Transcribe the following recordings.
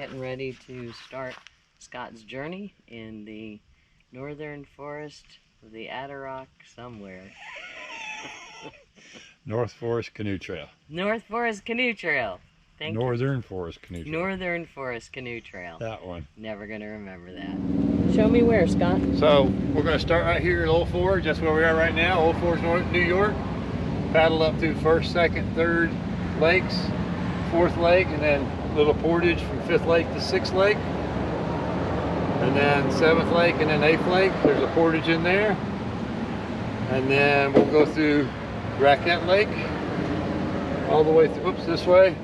getting ready to start Scott's journey in the Northern Forest of the Adirondack somewhere. North Forest Canoe Trail. North Forest Canoe Trail. Thank you. Northern Forest Canoe Trail. Northern Forest Canoe Trail. That one. Never gonna remember that. Show me where, Scott. So we're gonna start right here at Old Forge. That's where we are right now. Old Forge, New York. Paddle up through 1st, 2nd, 3rd lakes, 4th lake, and then little portage from 5th lake to 6th lake. And then 7th lake and then 8th lake. There's a portage in there. And then we'll go through Raquette Lake all the way through, this way,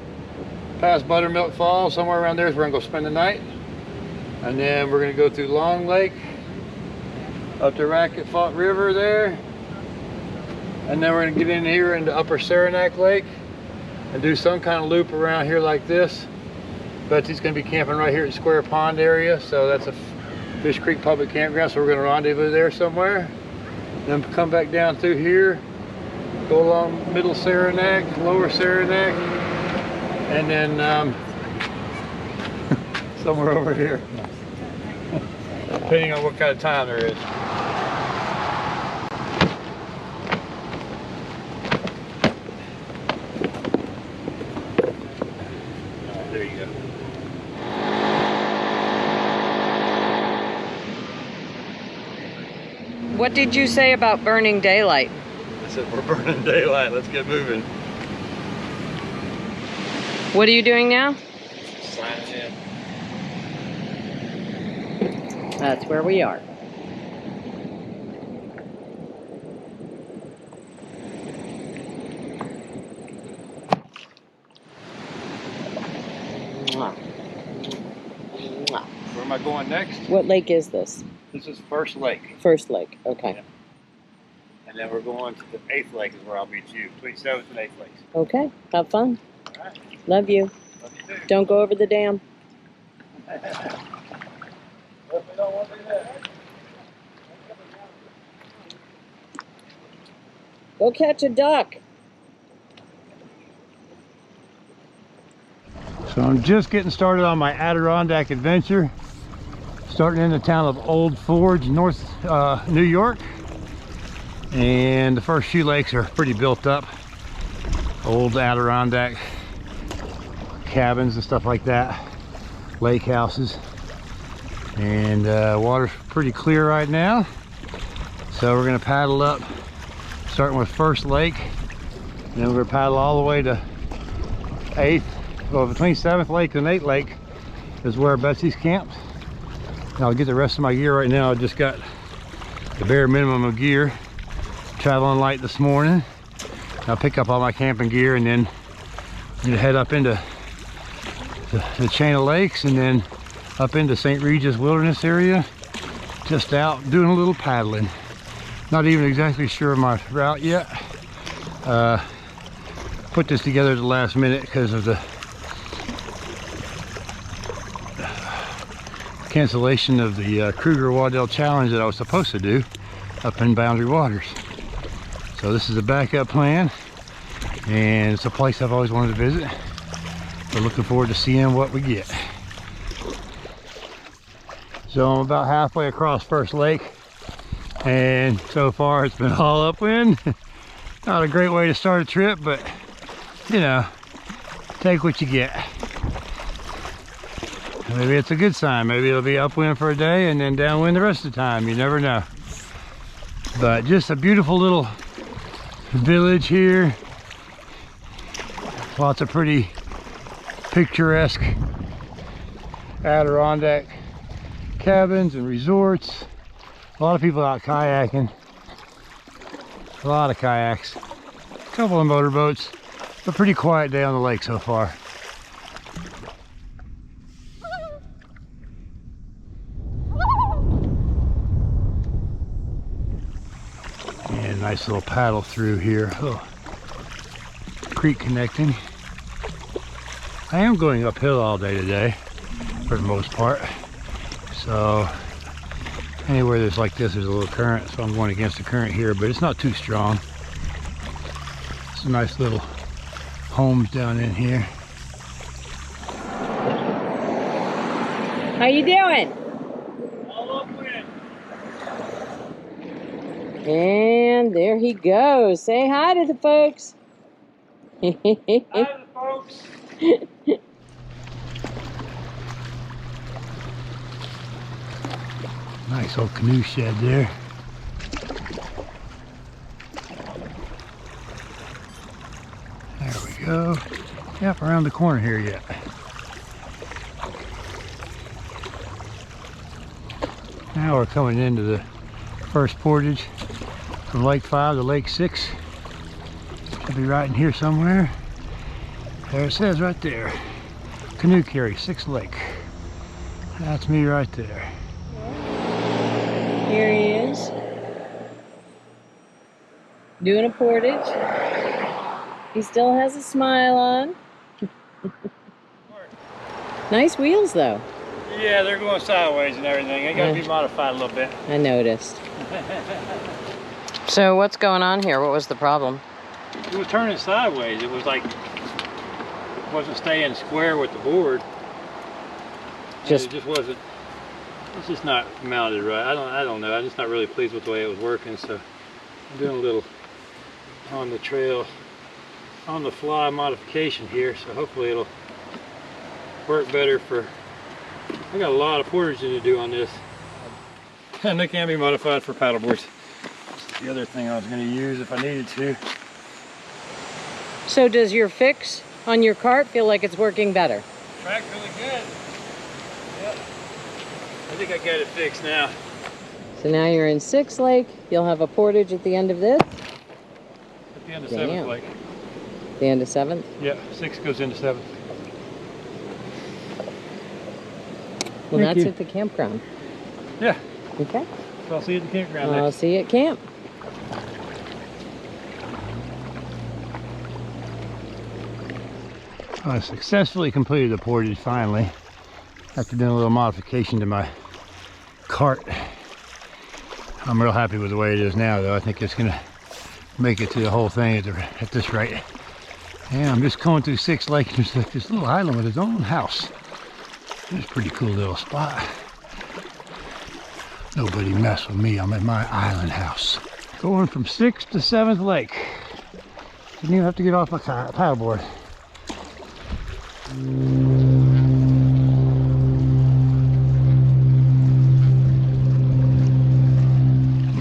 past Buttermilk Falls, somewhere around there is where we're gonna go spend the night. And then we're gonna go through Long Lake, up to Raquette River there. And then we're gonna get in here into Upper Saranac Lake and do some kind of loop around here like this. Betsy's gonna be camping right here at Square Pond area, so that's a Fish Creek public campground, so we're gonna rendezvous there somewhere. Then come back down through here, go along Middle Saranac, Lower Saranac, and then somewhere over here, depending on what kind of time there is. There you go. What did you say about burning daylight? I said we're burning daylight, let's get moving. What are you doing now? Sliding in. That's where we are. Where am I going next? What lake is this? This is First Lake. First lake, okay. Yeah. And then we're going to the 8th lake is where I'll meet you, between 7th and 8th lakes. Okay, have fun. All right. Love you. Love you too. Don't go over the dam. Definitely don't want to do that. Go catch a duck. So I'm just getting started on my Adirondack adventure. Starting in the town of Old Forge, North New York. And the first few lakes are pretty built up. Old Adirondack cabins and stuff like that. Lake houses. And water's pretty clear right now. So we're gonna paddle up, starting with First Lake. And then we're gonna paddle all the way to 8th. Well, between 7th Lake and 8th Lake is where Betsy's camped. I'll get the rest of my gear right now. I just got the bare minimum of gear. Traveling light this morning. I'll pick up all my camping gear and then I'm gonna head up into the chain of lakes and then up into St. Regis Wilderness area. Just out doing a little paddling. Not even exactly sure of my route yet. Put this together at the last minute because of the cancellation of the Kruger Waddell Challenge that I was supposed to do up in Boundary Waters. So this is a backup plan and it's a place I've always wanted to visit. So looking forward to seeing what we get. So I'm about halfway across First Lake and so far it's been all upwind. Not a great way to start a trip, but you know, take what you get. Maybe it's a good sign. Maybe it'll be upwind for a day and then downwind the rest of the time. You never know. But just a beautiful little village here. Lots of pretty picturesque Adirondack cabins and resorts. A lot of people out kayaking. A lot of kayaks. A couple of motorboats. A pretty quiet day on the lake so far. And nice little paddle through here. Oh, creek connecting. I am going uphill all day today for the most part. So anywhere there's like this, there's a little current. So I'm going against the current here, but it's not too strong. Some nice little homes down in here. How you doing? All upwind. And there he goes. Say hi to the folks. Hi to the folks. Nice old canoe shed there. There we go. Yep, around the corner here yet. Now we're coming into the first portage from Lake 5 to Lake 6. Should be right in here somewhere. There it says right there. Canoe carry, 6 Lake. That's me right there. Here he is. Doing a portage. He still has a smile on. Nice wheels though. Yeah, they're going sideways and everything. They gotta be modified a little bit. I noticed. So what's going on here? What was the problem? It was turning sideways. It was like, wasn't staying square with the board. It just wasn't, it's just not mounted right. I don't know. I'm just not really pleased with the way it was working, so I'm doing a little on the trail, on the fly modification here, so hopefully it'll work better for, I got a lot of portaging to do on this. And they can be modified for paddleboards. That's the other thing I was going to use if I needed to. So does your fix on your cart feel like it's working better? Track's really good. Yep. I think I got it fixed now. So now you're in 6 Lake. You'll have a portage at the end of this? At the end of 7th Lake. The end of 7th? Yeah, 6 goes into 7th. Well, that's at the campground. Yeah. Okay. So I'll see you at the campground I'll next. see you at camp. I successfully completed the portage finally, after doing a little modification to my cart. I'm real happy with the way it is now though. I think it's gonna make it to the whole thing at this rate. And I'm just going through 6 Lake. There's like this little island with its own house. It's a pretty cool little spot. Nobody mess with me, I'm at my island house. Going from 6th to 7th Lake. Didn't even have to get off my paddleboard.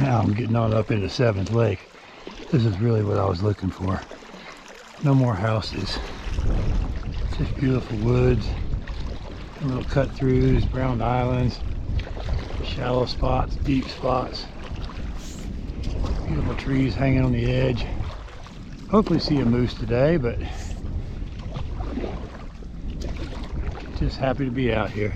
Now I'm getting on up into 7th Lake. This is really what I was looking for. No more houses. Just beautiful woods. Little cut throughs, round islands, shallow spots, deep spots. Beautiful trees hanging on the edge. Hopefully see a moose today, but just happy to be out here.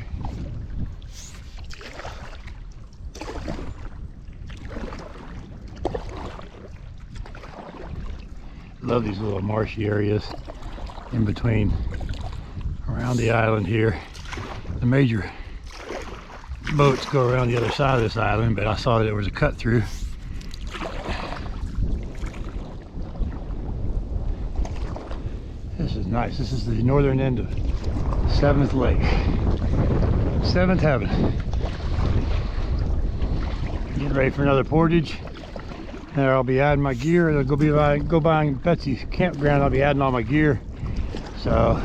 Love these little marshy areas in between around the island here. The major boats go around the other side of this island, but I saw that there was a cut through. This is nice. This is the northern end of 7th Lake. 7th heaven. Getting ready for another portage. There I'll be adding my gear. I'll go by Betsy's campground. I'll be adding all my gear. So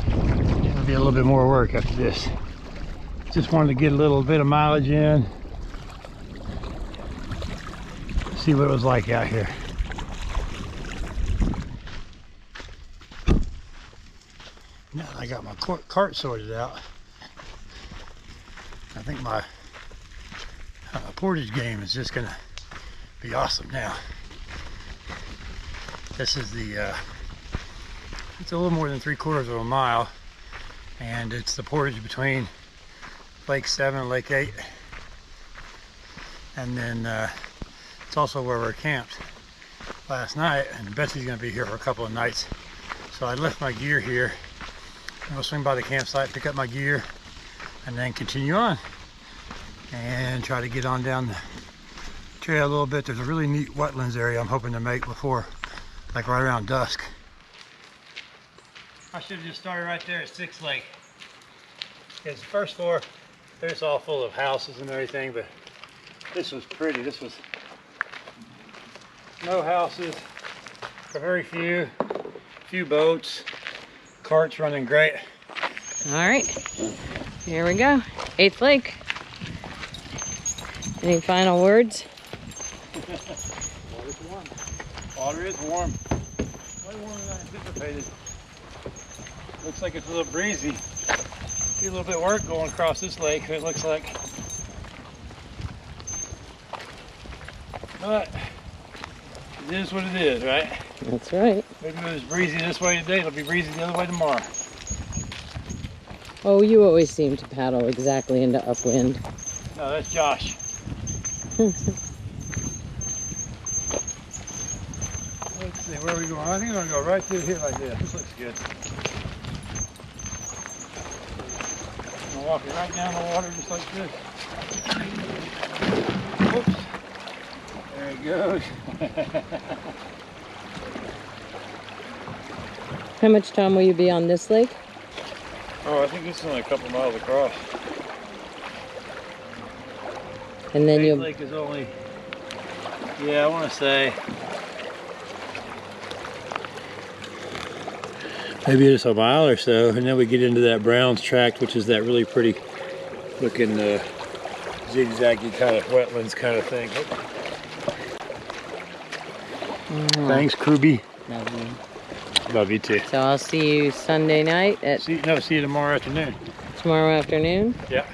it'll be a little bit more work after this. Just wanted to get a little bit of mileage in. See what it was like out here. Now that I got my cart sorted out, I think my portage game is just gonna be awesome now. This is the it's a little more than 3/4 of a mile, and it's the portage between Lake 7 and Lake 8, and then it's also where we're camped last night, and Betsy's gonna be here for a couple of nights. So I left my gear here. I'll swing by the campsite, pick up my gear, and then continue on and try to get on down the trail a little bit. There's a really neat wetlands area I'm hoping to make before, like right around dusk. I should have just started right there at 6th Lake. Because the first floor, it's all full of houses and everything, but this was pretty. This was no houses, or very few boats, carts running great. All right, here we go. 8th Lake. Any final words? Water's warm. Water is warm. Way warmer than I anticipated. Looks like it's a little breezy. See a little bit of work going across this lake, it looks like. But it is what it is, right? That's right. Maybe it was breezy this way today, it'll be breezy the other way tomorrow. Oh, you always seem to paddle exactly into upwind. No, that's Josh. Let's see, where are we going? I think we're going to go right through here like this. This looks good. I'm going to walk it right down the water just like this. Oops. There it goes. How much time will you be on this lake? Oh, I think this is only a couple miles across. And then This you'll... lake is only, yeah, I want to say maybe just a mile or so, and then we get into that Browns tract, which is that really pretty looking zigzaggy kind of wetlands kind of thing. Thanks, Kruby. Love you. Love you too. So I'll see you Sunday night at... See you tomorrow afternoon. Tomorrow afternoon? Yeah.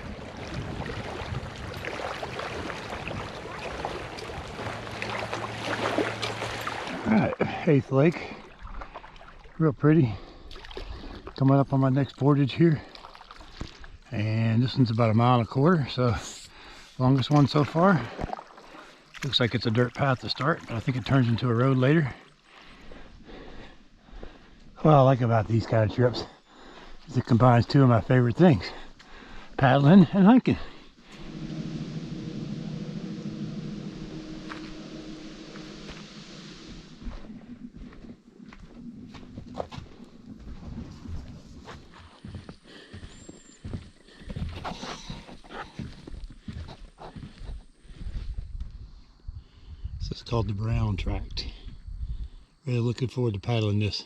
Alright, 8th Lake. Real pretty. Coming up on my next portage here. And this one's about 1.25 miles, so longest one so far. Looks like it's a dirt path to start, but I think it turns into a road later. What I like about these kind of trips is it combines two of my favorite things, paddling and hiking. This is called the Brown Tract. Really looking forward to paddling this.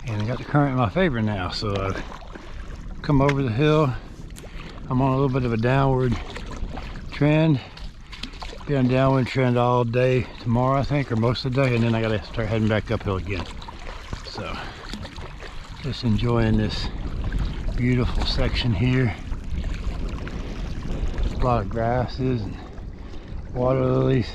And I got the current in my favor now, so I've come over the hill. I'm on a little bit of a downward trend. Be on downward trend all day tomorrow, I think, or most of the day, and then I gotta start heading back uphill again. So, just enjoying this beautiful section here. A lot of grasses and water lilies.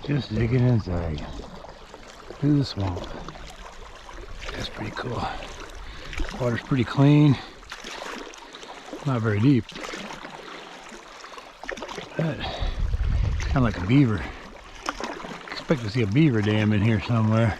Just digging inside through the swamp. That's pretty cool. Water's pretty clean. Not very deep. But it's kind of like a beaver. Expect to see a beaver dam in here somewhere.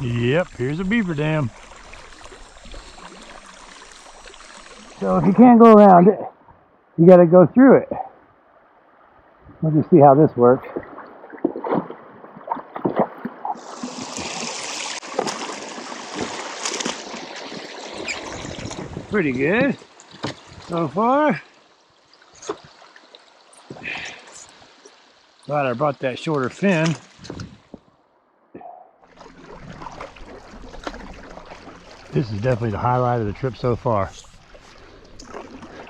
Yep, here's a beaver dam. So if you can't go around it, you got to go through it. We'll just see how this works. Pretty good so far. Glad I brought that shorter fin. This is definitely the highlight of the trip so far.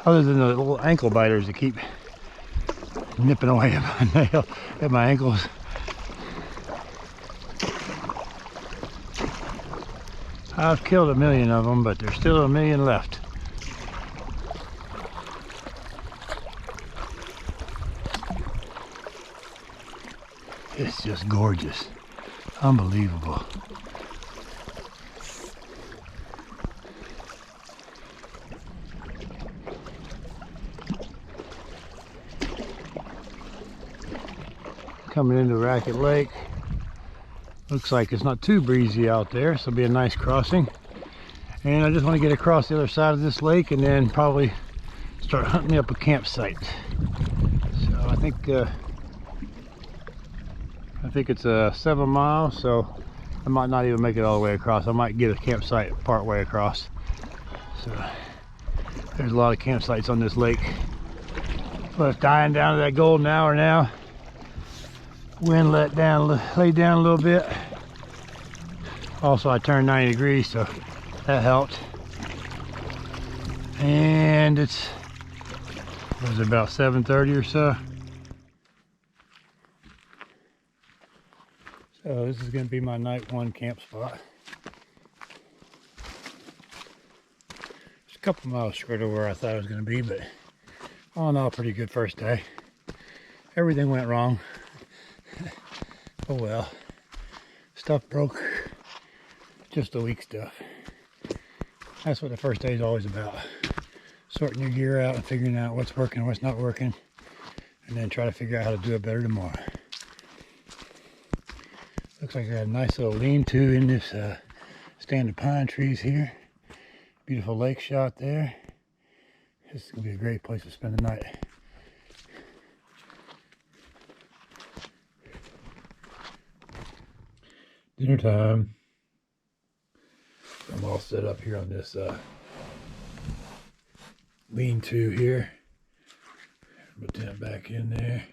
other than the little ankle biters that keep nipping away at my nail, at my ankles. I've killed 1 million of them, but there's still 1 million left. It's just gorgeous. Unbelievable. Coming into Raquette Lake. Looks like it's not too breezy out there, so it'll be a nice crossing. And I just want to get across the other side of this lake and then probably start hunting me up a campsite. So I think it's 7 miles, so I might not even make it all the way across. I might get a campsite part way across. So there's a lot of campsites on this lake. But it's dying down to that golden hour now. Wind laid down a little bit. Also, I turned 90 degrees, so that helped. And it was about 7:30 or so. So this is going to be my night one camp spot. It's a couple miles short of where I thought it was going to be, but all in all, pretty good first day. Everything went wrong. Oh well. Stuff broke. Just the weak stuff. That's what the first day is always about. Sorting your gear out and figuring out what's working and what's not working. And then try to figure out how to do it better tomorrow. Looks like I got a nice little lean-to in this stand of pine trees here. Beautiful lake shot there. This is going to be a great place to spend the night. Dinner time. I'm all set up here on this lean-to here. Put that back in there.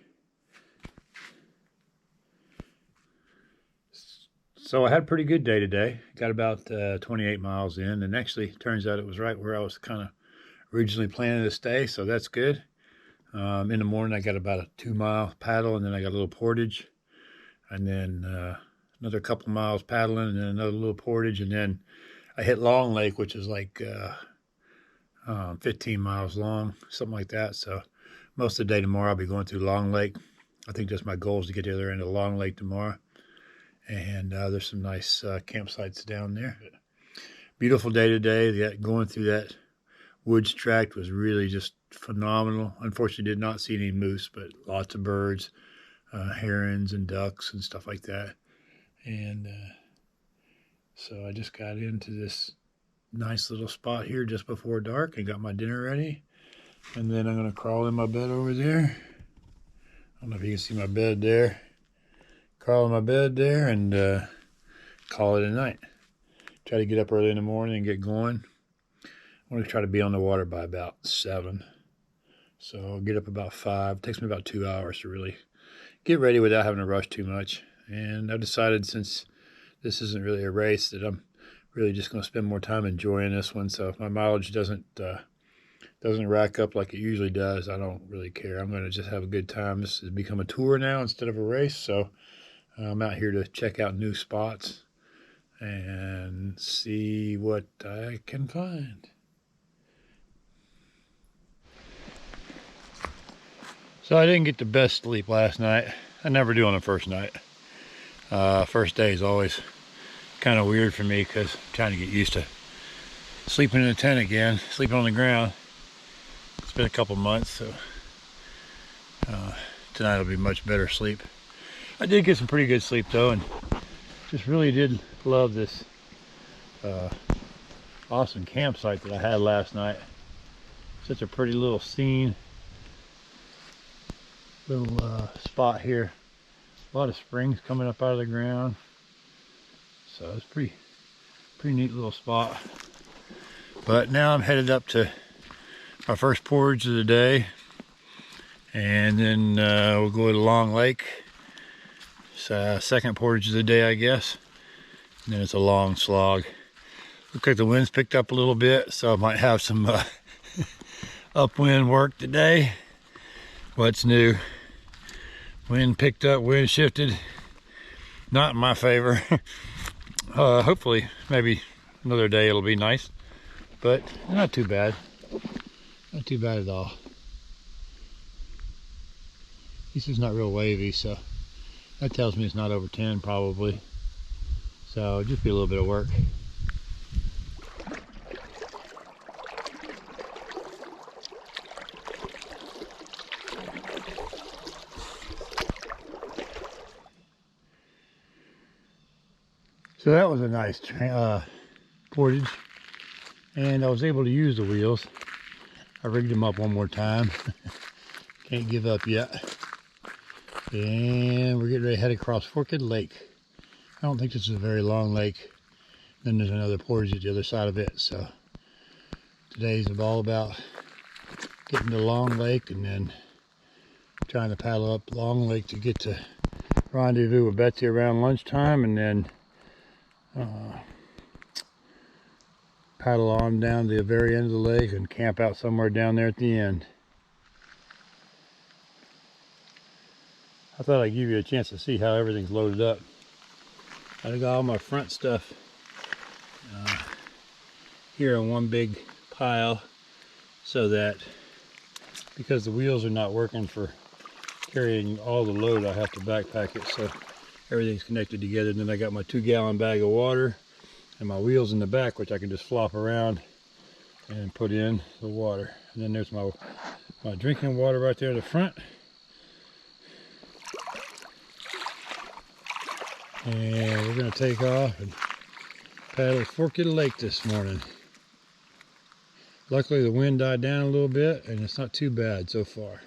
So I had a pretty good day today. Got about 28 miles in, and actually turns out it was right where I was kind of originally planning to stay, so that's good. In the morning I got about a 2-mile paddle, and then I got a little portage, and then another couple miles paddling, and then another little portage, and then I hit Long Lake, which is like 15 miles long, something like that. So most of the day tomorrow I'll be going through Long Lake. I think that's my goal, is to get to the other end of Long Lake tomorrow. And there's some nice campsites down there. Beautiful day today. Going through that woods tract was really just phenomenal. Unfortunately, did not see any moose, but lots of birds, herons and ducks and stuff like that. And so I just got into this nice little spot here just before dark and got my dinner ready. And then I'm going to crawl in my bed over there. I don't know if you can see my bed there. Crawl in my bed there and call it a night. Try to get up early in the morning and get going. I want to try to be on the water by about 7. So I'll get up about 5. It takes me about 2 hours to really get ready without having to rush too much. And I've decided, since this isn't really a race, that I'm really just going to spend more time enjoying this one. So if my mileage doesn't rack up like it usually does, I don't really care. I'm going to just have a good time. This has become a tour now instead of a race. So I'm out here to check out new spots and see what I can find. So I didn't get the best sleep last night. I never do on the first night. First day is always kind of weird for me because I'm trying to get used to sleeping in a tent again, sleeping on the ground. It's been a couple months, so tonight will be much better sleep. I did get some pretty good sleep though, and just really did love this awesome campsite that I had last night. Such a pretty little scene, little spot here. A lot of springs coming up out of the ground, so it's pretty neat little spot. But now I'm headed up to our first portage of the day, and then we'll go to Long Lake. Second portage of the day, I guess. And then it's a long slog. Looks like the wind's picked up a little bit, so I might have some upwind work today. What's new? Wind picked up, wind shifted. Not in my favor. Hopefully, maybe another day it'll be nice, but not too bad. Not too bad at all. This is not real wavy, so that tells me it's not over 10 probably. So just be a little bit of work. So that was a nice portage, and I was able to use the wheels. I rigged them up one more time. Can't give up yet. And we're getting ready to head across Raquette Lake. I don't think this is a very long lake. Then there's another portage at the other side of it. So today's all about getting to Long Lake and then trying to paddle up Long Lake to get to rendezvous with Betsy around lunchtime, and then paddle on down to the very end of the lake and camp out somewhere down there at the end. I thought I'd give you a chance to see how everything's loaded up. I got all my front stuff here in one big pile, so that because the wheels are not working for carrying all the load, I have to backpack it, so everything's connected together. And then I got my 2-gallon bag of water and my wheels in the back, which I can just flop around and put in the water. And then there's my drinking water right there in the front. And we're going to take off and paddle Raquette Lake this morning. Luckily the wind died down a little bit and it's not too bad so far.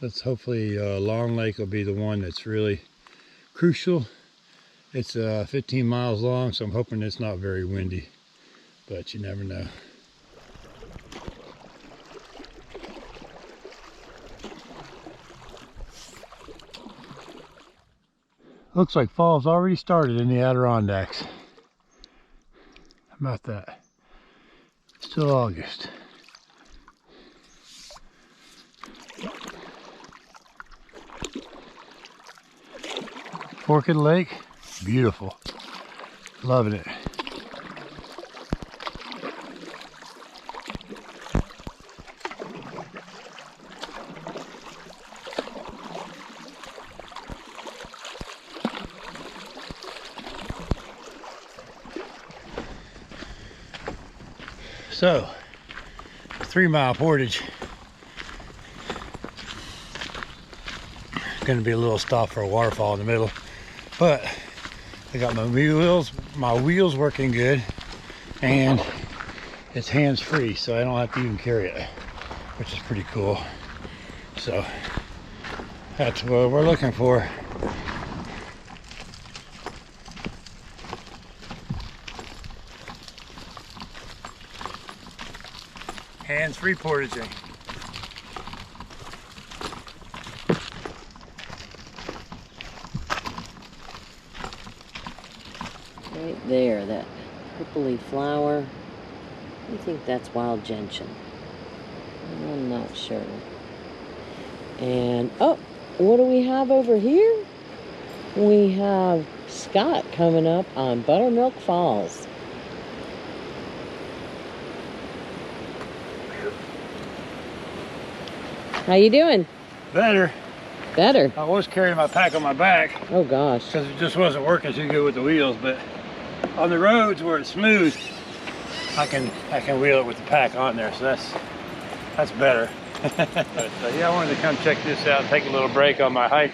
Let's hopefully Long Lake will be the one that's really crucial. It's 15 miles long, so I'm hoping it's not very windy, but you never know. Looks like fall's already started in the Adirondacks. How about that? Still August. Raquette Lake, beautiful. Loving it. So, 3-mile portage. Going to be a little stop for a waterfall in the middle, but I got my wheels working good, and it's hands-free, so I don't have to even carry it, which is pretty cool. So that's what we're looking for. Hands-free portaging. Right there, that purpley flower. I think that's wild gentian. I'm not sure. And, oh, what do we have over here? We have Scott coming up on Buttermilk Falls. How you doing? Better. Better. I was carrying my pack on my back. Oh gosh. Because it just wasn't working too good with the wheels, but on the roads where it's smooth, I can wheel it with the pack on there, so that's better. But yeah, I wanted to come check this out and take a little break on my hike.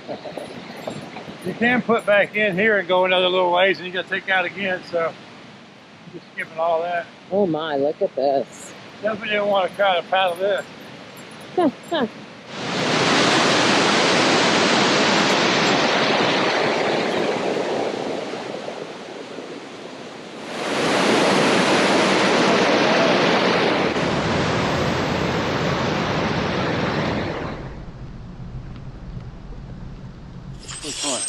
You can put back in here and go another little ways, and you got to take out again, so just skipping all that. Oh my, look at this. Definitely didn't want to try to paddle this. Which one?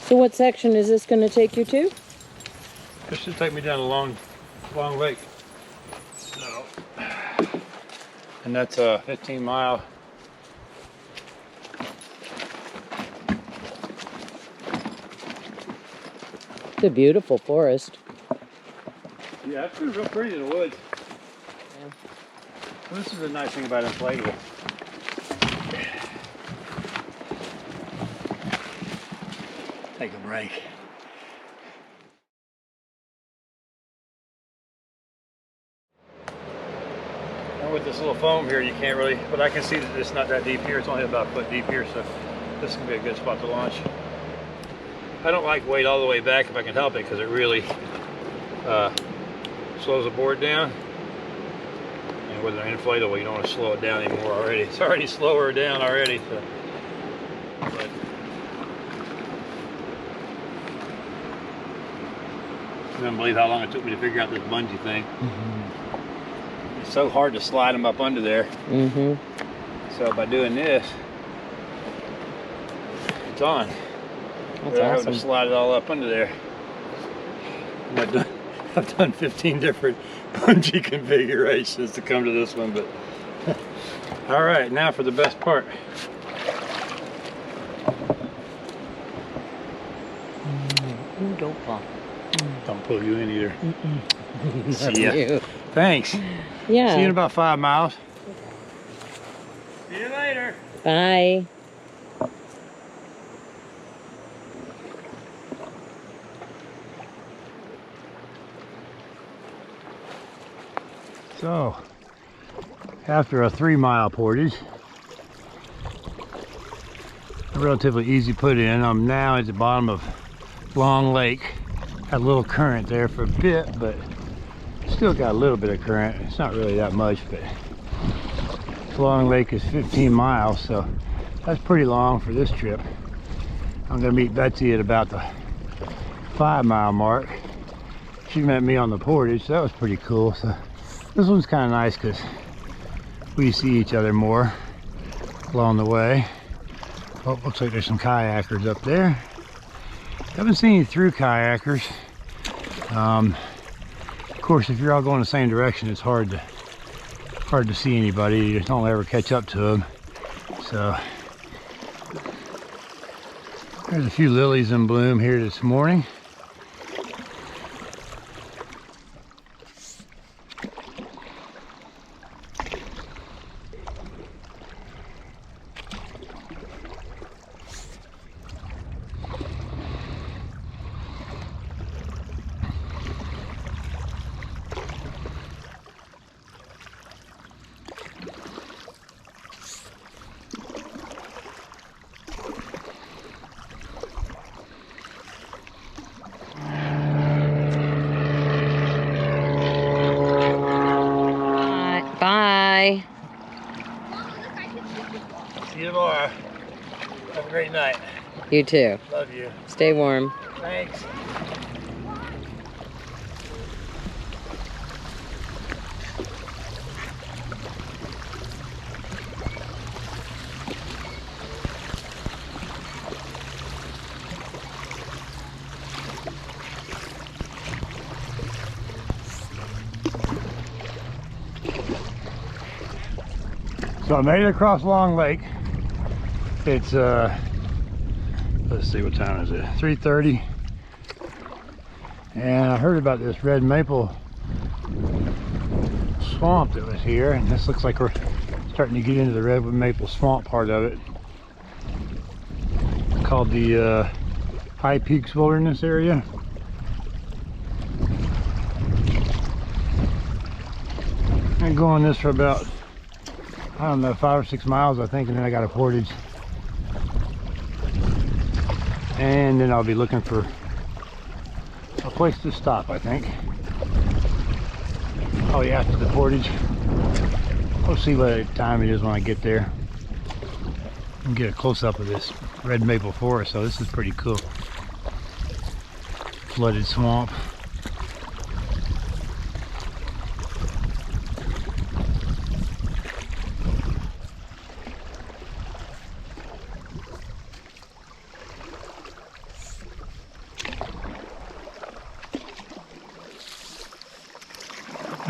So what section is this going to take you to? This should take me down a long lake. So, and that's a 15-mile. It's a beautiful forest. Yeah, it's real pretty in the woods. Yeah. Well, this is the nice thing about inflatable. Take a break. And with this little foam here, you can't really, but I can see that it's not that deep here. It's only about a foot deep here, so this can be a good spot to launch. I don't like wade all the way back if I can help it, because it really slows the board down. And with an inflatable, you don't want to slow it down anymore already. It's already slower down already. So. But I couldn't believe how long it took me to figure out this bungee thing. Mm-hmm. It's so hard to slide them up under there. Mm-hmm. So by doing this, it's on. That's I have awesome. to slide it all up under there. And I've done 15 different bungee configurations to come to this one, but all right, now for the best part. Ooh, don't fall. Don't pull you in either. See ya. You. Thanks. Yeah. See you in about 5 miles. See you later. Bye. So, after a 3-mile portage, relatively easy put in, I'm now at the bottom of Long Lake. Had a little current there for a bit, but still got a little bit of current. It's not really that much, but Long Lake is 15 miles, so that's pretty long for this trip. I'm gonna meet Betsy at about the 5-mile mark. She met me on the portage, so that was pretty cool. So this one's kind of nice because we see each other more along the way. Oh, looks like there's some kayakers up there. Haven't seen any through kayakers. Of course, if you're all going the same direction, it's hard to see anybody. You just don't ever catch up to them. So there's a few lilies in bloom here this morning. Bye. See you tomorrow. Have a great night. You too. Love you. Stay warm. Thanks. So I made it across Long Lake. It's let's see, what time is it? 3:30. And I heard about this red maple swamp that was here, and this looks like we're starting to get into the red maple swamp part of it. It's called the High Peaks Wilderness area. I'm going this for about, I don't know, 5 or 6 miles, I think, and then I got a portage. And then I'll be looking for a place to stop, I think. Oh yeah, after the portage. We'll see what time it is when I get there. And get a close-up of this red maple forest, so this is pretty cool. Flooded swamp.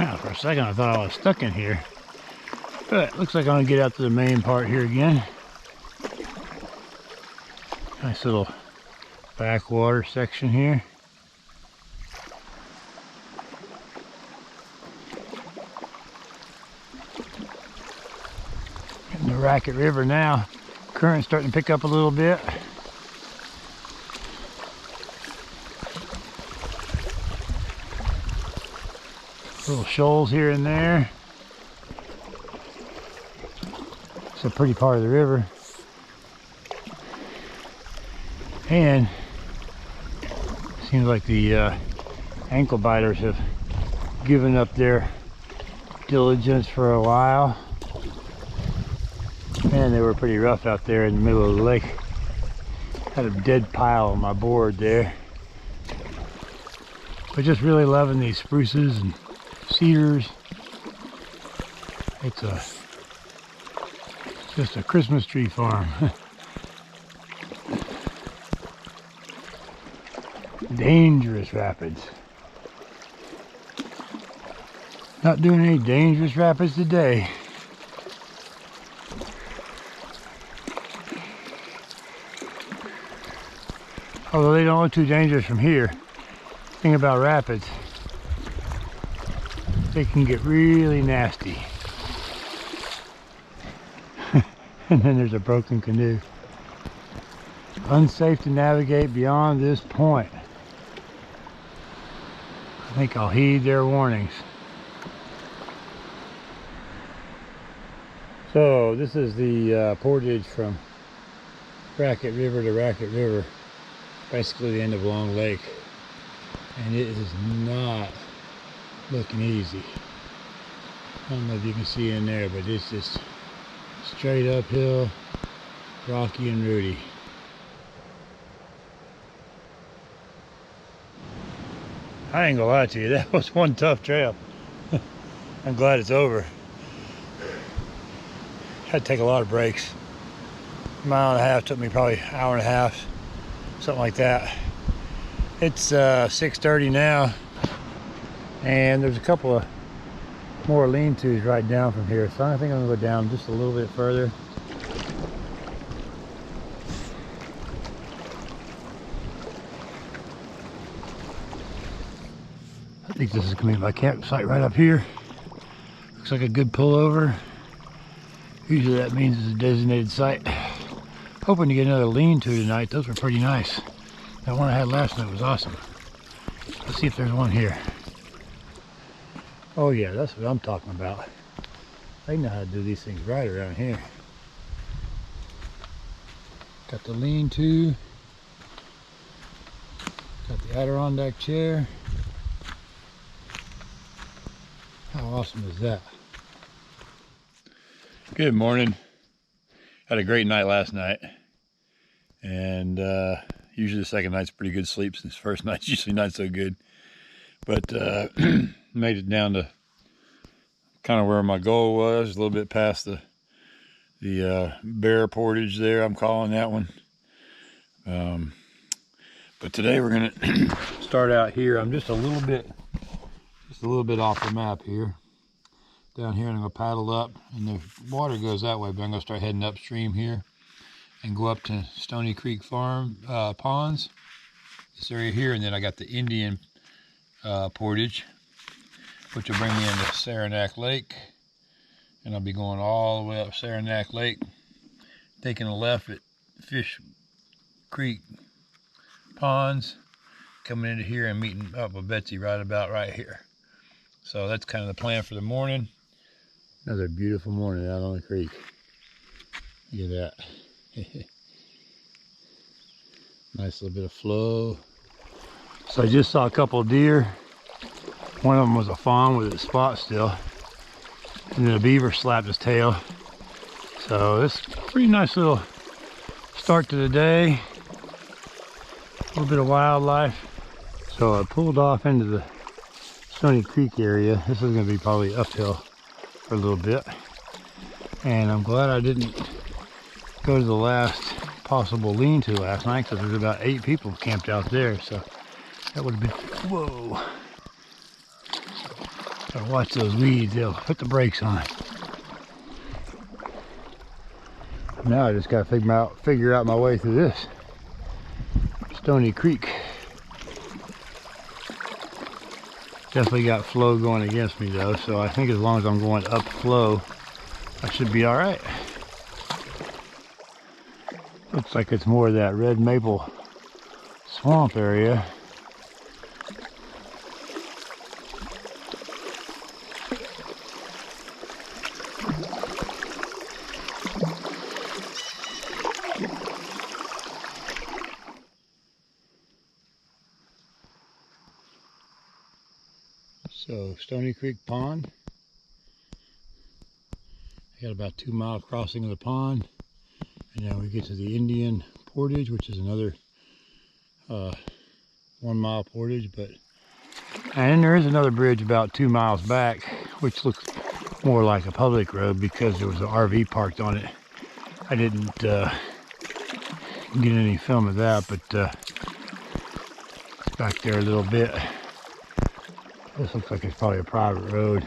Wow, for a second I thought I was stuck in here. But looks like I'm gonna get out to the main part here again. Nice little backwater section here. Getting the Raquette River now. Current's starting to pick up a little bit. Little shoals here and there. It's a pretty part of the river. And it seems like the ankle biters have given up their diligence for a while. Man, they were pretty rough out there in the middle of the lake. Had a dead pile on my board there. But just really loving these spruces and cedars. It's just a Christmas tree farm. Dangerous rapids. Not doing any dangerous rapids today. Although they don't look too dangerous from here. The thing about rapids, they can get really nasty. And then there's a broken canoe. Unsafe to navigate beyond this point. I think I'll heed their warnings. So this is the portage from Raquette River to Raquette River. Basically the end of Long Lake. And it is not looking easy. I don't know if you can see in there, but it's just straight uphill, rocky and rooty. I ain't gonna lie to you, that was one tough trail. I'm glad it's over. Had to take a lot of breaks. A mile and a half took me probably an hour and a half, something like that. It's 6:30 now, and there's a couple of more lean-tos right down from here, so I think I'm gonna go down just a little bit further. I think this is gonna be my campsite right up here. Looks like a good pullover. Usually that means it's a designated site. Hoping to get another lean-to tonight. Those were pretty nice. That one I had last night was awesome. Let's see if there's one here. Oh yeah, that's what I'm talking about. They know how to do these things right around here. Got the lean-to. Got the Adirondack chair. How awesome is that? Good morning. Had a great night last night. And usually the second night's pretty good sleep, since the first night's usually not so good. But made it down to kind of where my goal was, a little bit past the bear portage there, I'm calling that one. But today we're gonna start out here. I'm just a little bit off the map here. Down here, and I'm gonna paddle up, and the water goes that way, but I'm gonna start heading upstream here and go up to Stoney Creek Ponds, this area here, and then I got the Indian portage, which will bring me into Saranac Lake, and I'll be going all the way up Saranac Lake, taking a left at Fish Creek Ponds, coming into here and meeting up with Betsy right here. So that's kind of the plan for the morning. Another beautiful morning out on the creek. Look at that. Nice little bit of flow. So I just saw a couple of deer. One of them was a fawn with its spot still. And then a beaver slapped his tail. So this is a pretty nice little start to the day. A little bit of wildlife. So I pulled off into the Stoney Creek area. This is going to be probably uphill for a little bit. And I'm glad I didn't go to the last possible lean-to last night, because there's about 8 people camped out there, so that would have been, whoa. Gotta watch those weeds, they'll put the brakes on. Now I just gotta figure out my way through this. Stoney Creek. Definitely got flow going against me though, so I think as long as I'm going up flow, I should be alright. Looks like it's more of that red maple swamp area. So, Stoney Creek Pond. I got about 2 mile crossing of the pond, and then we get to the Indian Portage, which is another 1 mile portage. And then there is another bridge about 2 miles back, which looks more like a public road because there was an RV parked on it. I didn't get any film of that, but it's back there a little bit. This looks like it's probably a private road.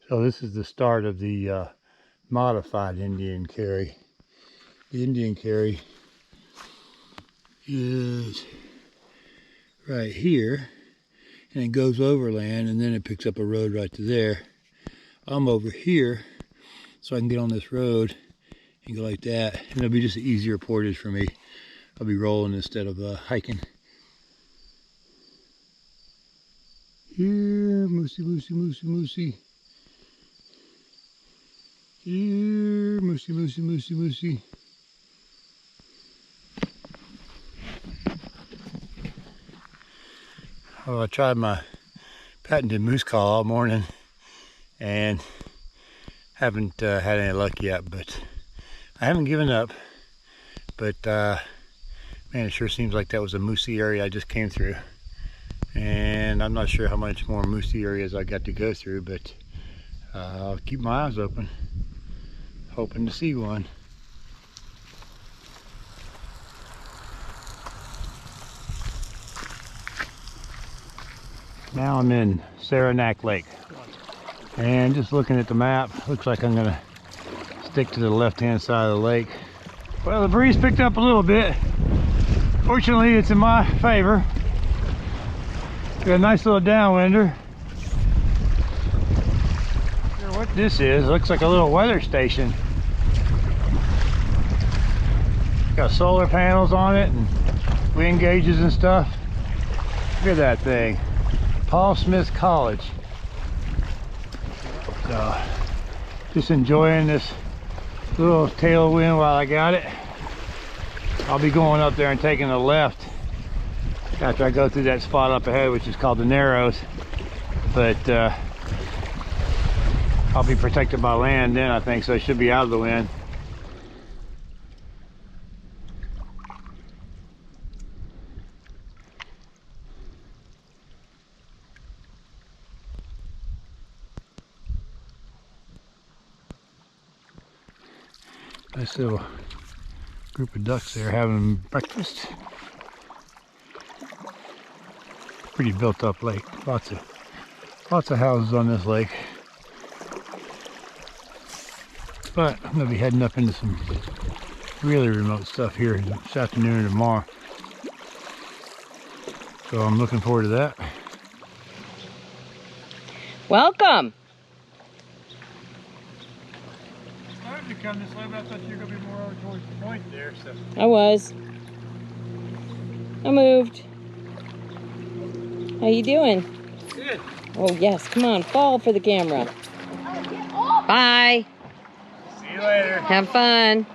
So this is the start of the modified Indian carry. The Indian carry is right here, and it goes overland, and then it picks up a road right to there. I'm over here, so I can get on this road and go like that, and it'll be just an easier portage for me. I'll be rolling instead of hiking. Here, moosey, moosey, moosey, moosey. Here, moosey, moosey, moosey, moosey. Well, I tried my patented moose call all morning and haven't had any luck yet, but I haven't given up. But man, it sure seems like that was a moosey area I just came through. And I'm not sure how much more moosey areas I got to go through, but I'll keep my eyes open, hoping to see one. Now I'm in Saranac Lake, and just looking at the map, looks like I'm gonna stick to the left-hand side of the lake. Well, the breeze picked up a little bit. Fortunately, it's in my favor. Got a nice little downwinder. Not sure what this is. It looks like a little weather station. Got solar panels on it and wind gauges and stuff. Look at that thing. Paul Smith College. So, just enjoying this little tailwind while I got it. I'll be going up there and taking a left after I go through that spot up ahead, which is called the Narrows. But I'll be protected by land then, I think, so I should be out of the wind. Nice little group of ducks there having breakfast. Pretty built up lake. Lots of houses on this lake. But I'm gonna be heading up into some really remote stuff here this afternoon and tomorrow. So I'm looking forward to that. Welcome. Started to come this way, but I thought you were gonna be more over towards the point there. So I was. I moved. How you doing? good. Oh yes, come on, fall for the camera. Bye. See you later. Have fun.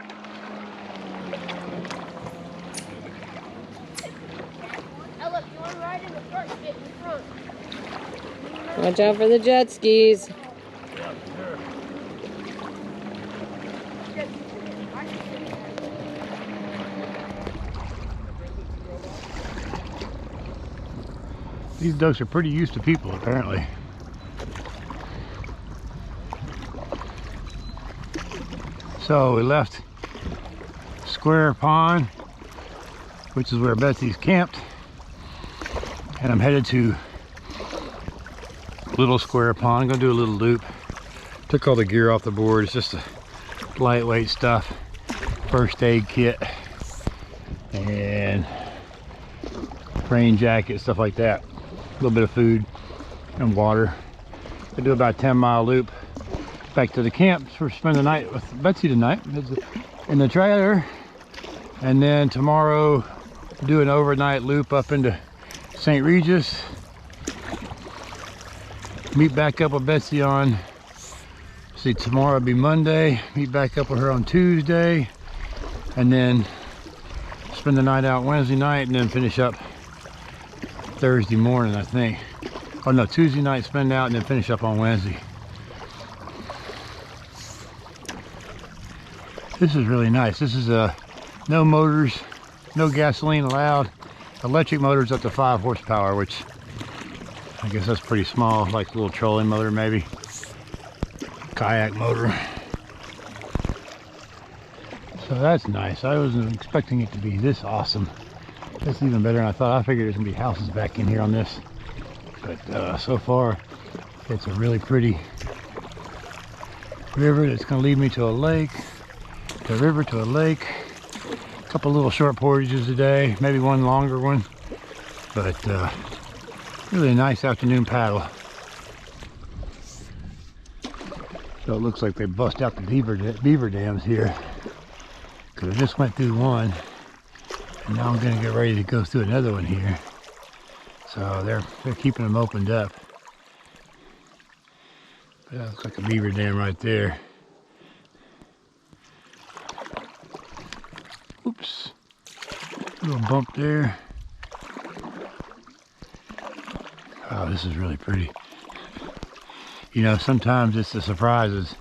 Ella, you want to ride in the front? Get in front. Watch out for the jet skis. Yeah, sure. These ducks are pretty used to people, apparently. So we left Square Pond, which is where Betsy's camped, and I'm headed to little square pond. I'm gonna do a little loop. Took all the gear off the board. It's just a lightweight stuff. First aid kit and rain jacket, stuff like that. A little bit of food and water. I do about a 10-mile loop back to the camp. So we're spending the night with Betsy tonight in the trailer, and then tomorrow do an overnight loop up into St. Regis. Meet back up with Betsy on, see, tomorrow will be Monday. Meet back up with her on Tuesday, and then spend the night out Wednesday night, and then finish up Thursday morning, I think. Oh no, Tuesday night spend out, and then finish up on Wednesday. This is really nice. This is no motors, no gasoline allowed. Electric motors up to 5 horsepower, which I guess that's pretty small, like a little trolling motor maybe. Kayak motor. So that's nice. I wasn't expecting it to be this awesome. That's even better than I thought. I figured there's gonna be houses back in here on this. But so far, it's a really pretty river that's gonna lead me to a lake, to a river, to a lake. A couple little short portages today, maybe one longer one. But really a nice afternoon paddle. So it looks like they bust out the beaver dams here, because I just went through one, and now I'm going to get ready to go through another one here. So they're keeping them opened up. But that looks like a beaver dam right there. Oops, little bump there. Oh, this is really pretty. You know, sometimes it's the surprises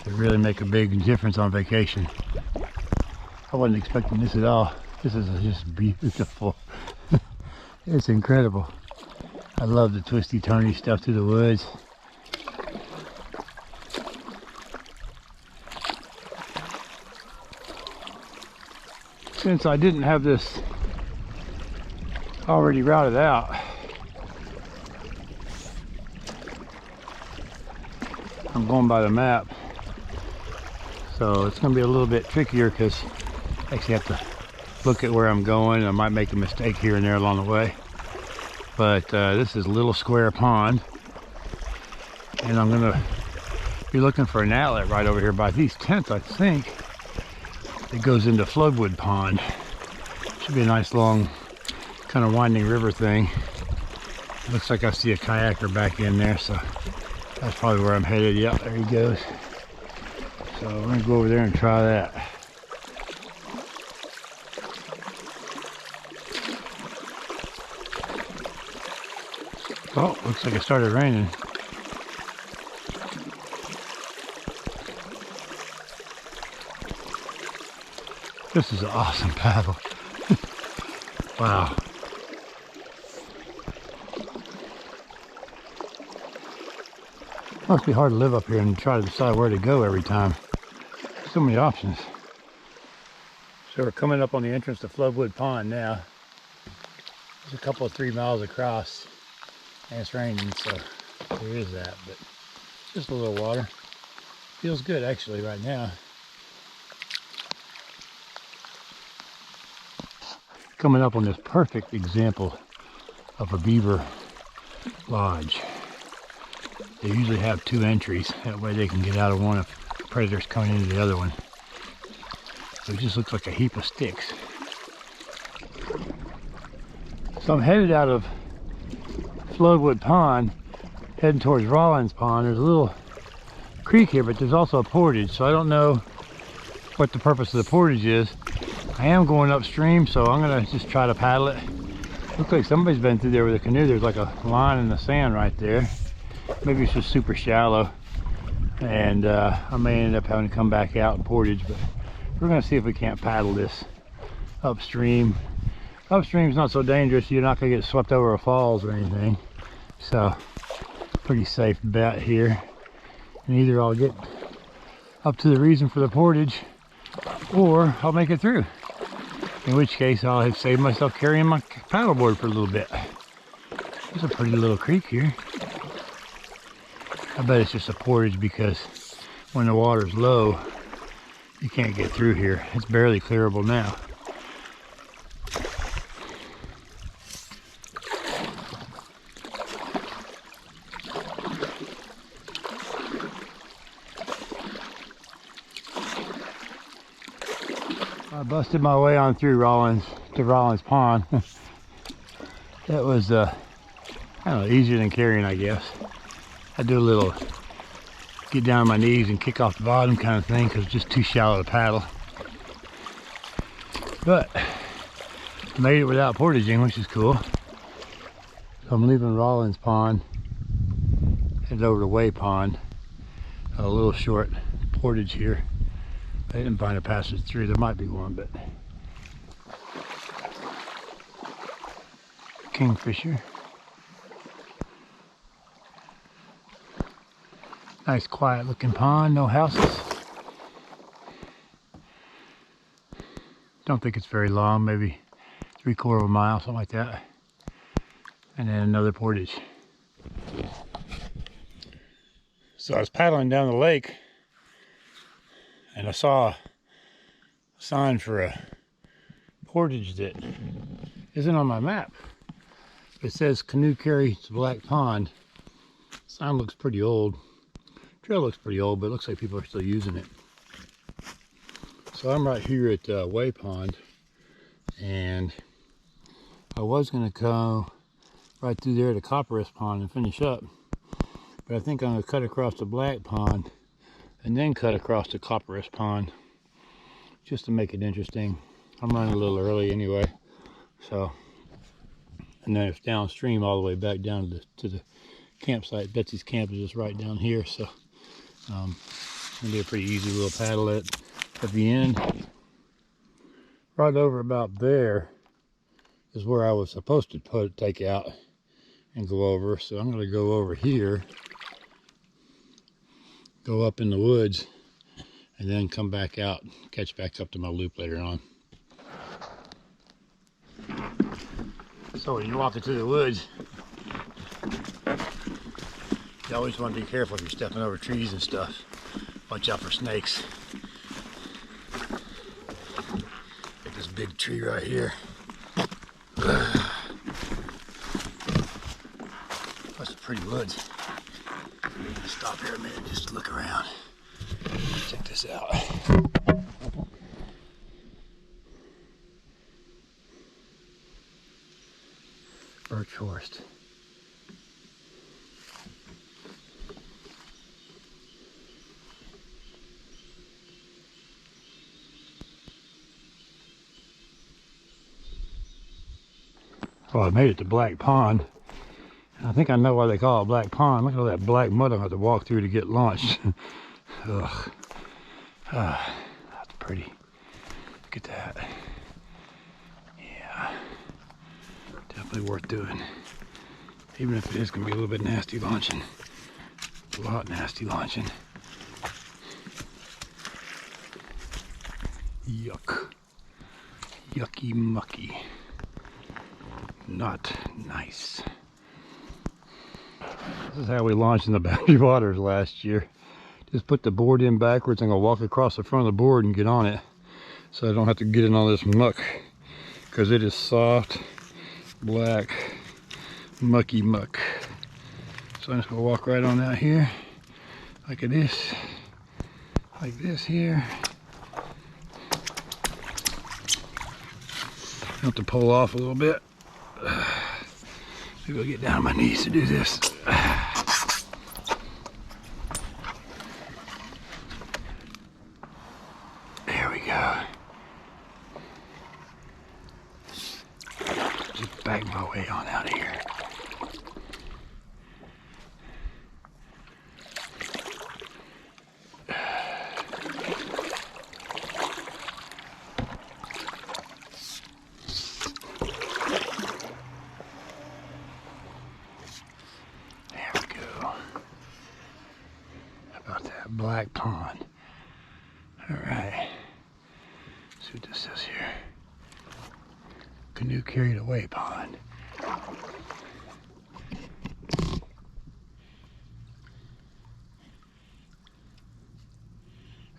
that really make a big difference on vacation. I wasn't expecting this at all. This is just beautiful. It's incredible. I love the twisty turny stuff through the woods. Since I didn't have this already routed out, I'm going by the map, so it's going to be a little bit trickier because I actually have to look at where I'm going. I might make a mistake here and there along the way, but this is Little Square Pond, and I'm going to be looking for an outlet right over here by these tents. I think it goes into Floodwood Pond. Should be a nice long kind of winding river thing. Looks like I see a kayaker back in there, so that's probably where I'm headed. Yep, there he goes. So we're gonna go over there and try that. Oh, looks like it started raining. This is an awesome paddle. Wow. Must be hard to live up here and try to decide where to go every time. So many options. So we're coming up on the entrance to Floodwood Pond now. There's a couple of 3 miles across, and it's raining, so there is that, but just a little water. Feels good actually right now. Coming up on this perfect example of a beaver lodge. They usually have 2 entries, that way they can get out of one if predators coming into the other one. So it just looks like a heap of sticks. So I'm headed out of Floodwood Pond, heading towards Rollins Pond. There's a little creek here, but there's also a portage, so I don't know what the purpose of the portage is. I am going upstream, so I'm gonna just try to paddle it. Looks like somebody's been through there with a canoe. There's like a line in the sand right there. Maybe it's just super shallow, and I may end up having to come back out and portage, but we're gonna see if we can't paddle this upstream. Upstream's not so dangerous. You're not gonna get swept over a falls or anything, so pretty safe bet here. And either I'll get up to the reason for the portage, or I'll make it through, in which case I'll have saved myself carrying my paddleboard for a little bit. There's a pretty little creek here. I bet it's just a portage because when the water's low, you can't get through here. It's barely clearable now. I busted my way on through Rollins Pond. That was, I don't know, easier than carrying, I guess. I do a little get down on my knees and kick off the bottom kind of thing because it's just too shallow to paddle. But made it without portaging, which is cool. So I'm leaving Rollins Pond, headed over to Whey Pond. A little short portage here. I didn't find a passage through. There might be one, but kingfisher. Nice quiet looking pond, no houses. Don't think it's very long, maybe 3/4 of a mile, something like that. And then another portage. So I was paddling down the lake and I saw a sign for a portage that isn't on my map. It says canoe carry to Black Pond. Sign looks pretty old. Trail looks pretty old, but it looks like people are still using it. So I'm right here at Whey Pond, and I was going to go right through there to Cabesas Pond and finish up, but I think I'm going to cut across the Black Pond and then cut across the Cabesas Pond just to make it interesting. I'm running a little early anyway, so, and then it's downstream all the way back down to the campsite. Betsy's camp is just right down here, so it's gonna be a pretty easy little paddle at the end. Right over about there is where I was supposed to take out and go over, so I'm gonna go over here, go up in the woods, and then come back out, catch back up to my loop later on. So when you walk into the woods, you always want to be careful if you're stepping over trees and stuff. Watch out for snakes. Got this big tree right here. That's some pretty woods. Let's stop here a minute just to look around. Check this out. Birch forest. Well, I made it to Black Pond. I think I know why they call it Black Pond. Look at all that black mud I have to walk through to get launched. Ugh. That's pretty. Look at that. Yeah. Definitely worth doing. Even if it is going to be a little bit nasty launching. A lot nasty launching. Yuck. Yucky mucky. Not nice. This is how we launched in the Boundary Waters last year. Just put the board in backwards and go walk across the front of the board and get on it, so I don't have to get in all this muck, because it is soft, black, mucky muck. So I'm just gonna walk right on out here, like this here. I have to pull off a little bit. Maybe I'll get down on my knees to do this. There we go. Just back my way on out of here. Black Pond. All right. See what this says here. Canoe carry to Whey Pond.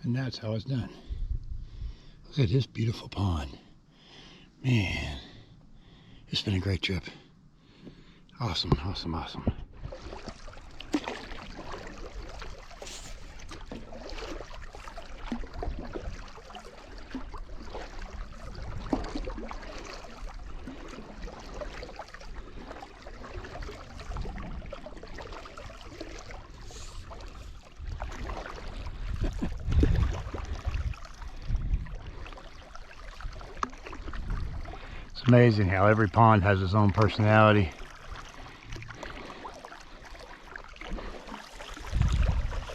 And that's how it's done. Look at this beautiful pond. Man, it's been a great trip. Awesome, awesome, awesome. It's amazing how every pond has its own personality.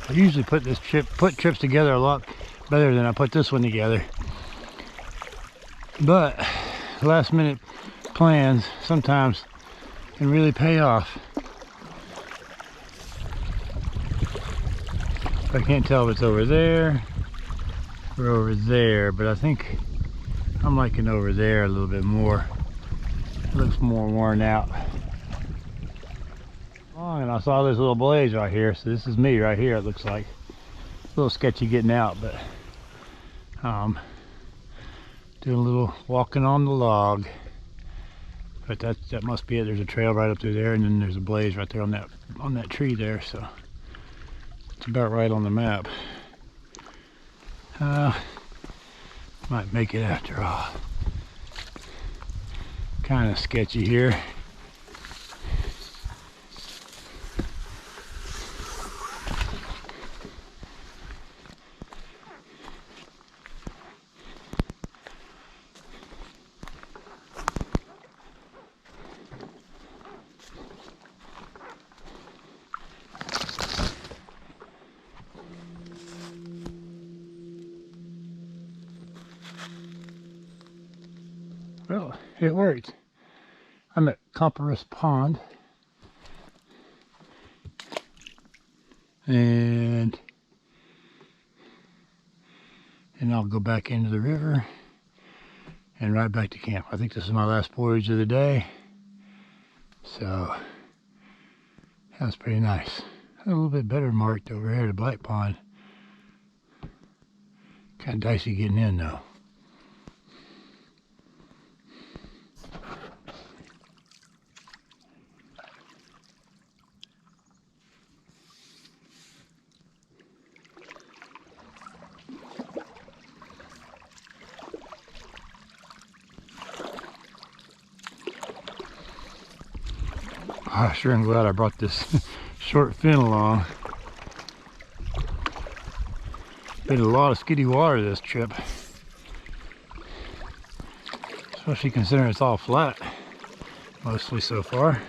I usually put trips together a lot better than I put this one together. But last minute plans sometimes can really pay off. I can't tell if it's over there or over there, but I think I'm liking over there a little bit more. It looks more worn out. Oh, and I saw this little blaze right here, so this is me right here. It looks like it's a little sketchy getting out, but doing a little walking on the log. But that must be it. There's a trail right up through there, and then there's a blaze right there on that tree there. So it's about right on the map. Might make it after all. Kind of sketchy here. Well, it worked. I'm at Cabesas Pond, and I'll go back into the river and right back to camp. I think this is my last portage of the day, so that's pretty nice. A little bit better marked over here, the Black Pond. Kind of dicey getting in though. I sure am glad I brought this short fin along. Been a lot of skiddy water this trip, especially considering it's all flat mostly so far.